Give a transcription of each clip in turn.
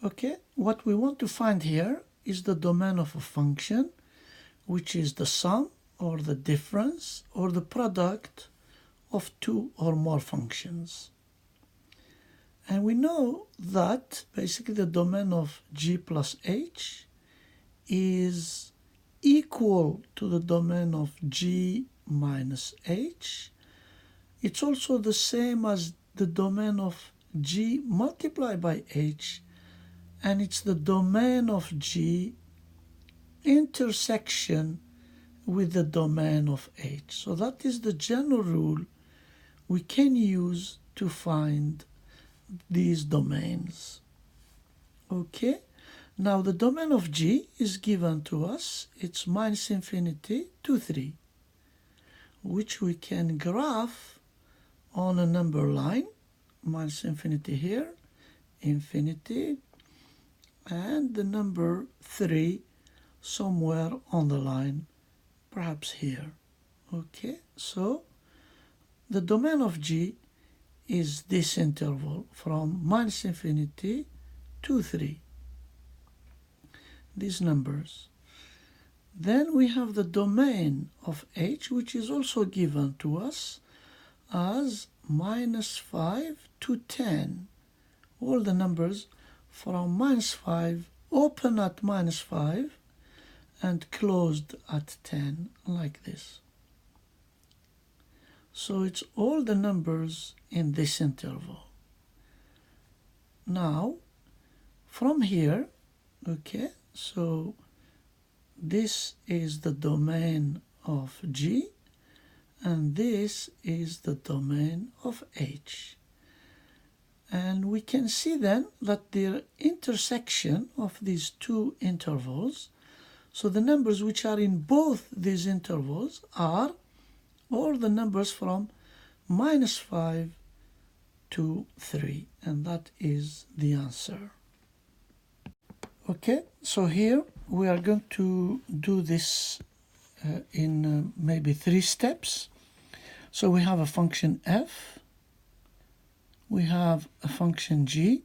Okay, what we want to find here is the domain of a function, which is the sum or the difference or the product of two or more functions. And we know that basically the domain of g plus h is equal to the domain of g minus h. It's also the same as the domain of g multiplied by h, and it's the domain of g intersection with the domain of h. So that is the general rule we can use to find these domains. Okay, now the domain of g is given to us. It's minus infinity to 3, which we can graph on a number line. Minus infinity here, infinity, and the number 3 somewhere on the line, perhaps here. Okay, so the domain of g is this interval from minus infinity to 3, these numbers. Then we have the domain of h, which is also given to us as minus 5 to 10. All the numbers from minus 5 open at minus 5 and closed at 10, like this. So it's all the numbers in this interval. Now, from here, okay, so this is the domain of g, and this is the domain of h. And we can see then that the intersection of these two intervals, so the numbers which are in both these intervals are all the numbers from minus 5 to 3, and that is the answer. Okay, so here we are going to do this in maybe 3 steps. So we have a function f, we have a function g,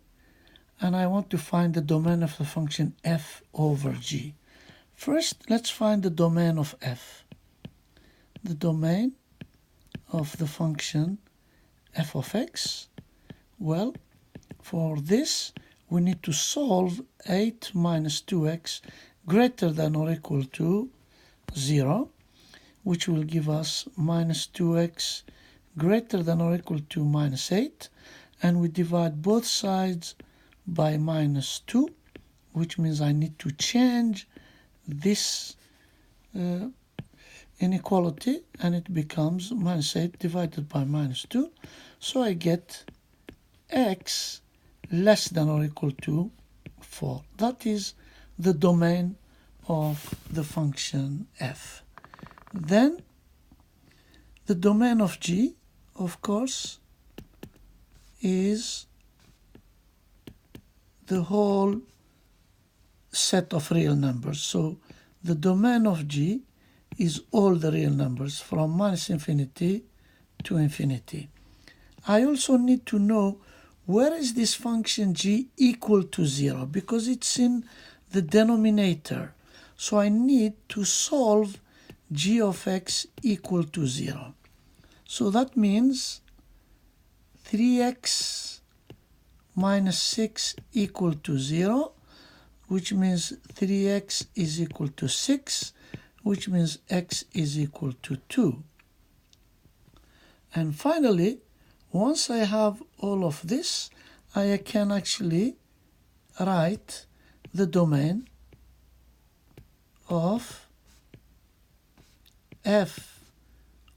and I want to find the domain of the function f over g. First, let's find the domain of f. The domain of the function f of x. Well, for this we need to solve 8 minus 2x greater than or equal to 0, which will give us minus 2x greater than or equal to minus 8, and we divide both sides by minus 2, which means I need to change this inequality, and it becomes minus 8 divided by minus 2. So I get x less than or equal to 4. That is the domain of the function f. Then the domain of g, of course, is the whole set of real numbers. So the domain of g is all the real numbers from minus infinity to infinity. I also need to know where is this function g equal to 0, because it's in the denominator. So I need to solve g of x equal to 0. So that means 3x minus 6 equal to 0, which means 3x is equal to 6, which means x is equal to 2. And finally, once I have all of this, I can actually write the domain of f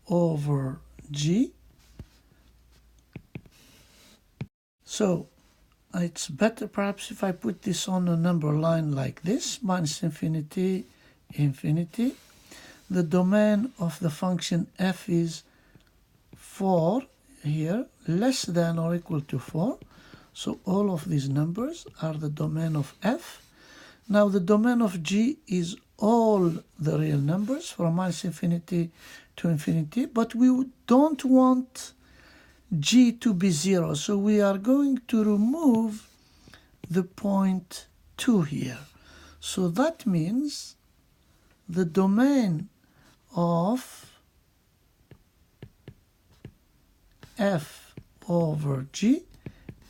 over g. So it's better perhaps if I put this on a number line like this, minus infinity, infinity. The domain of the function f is 4 here, less than or equal to 4. So all of these numbers are the domain of f. Now the domain of g is all the real numbers from minus infinity to infinity, but we don't want g to be 0, so we are going to remove the point 2 here. So that means the domain of f over g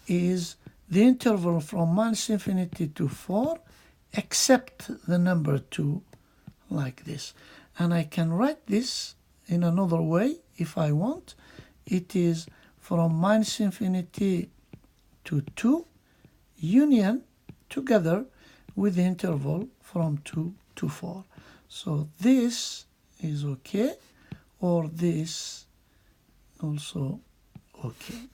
is the interval from minus infinity to 4 except the number 2, like this. And I can write this in another way if I want. It is from minus infinity to 2 union together with the interval from 2 to 4. So this is okay, or this also okay.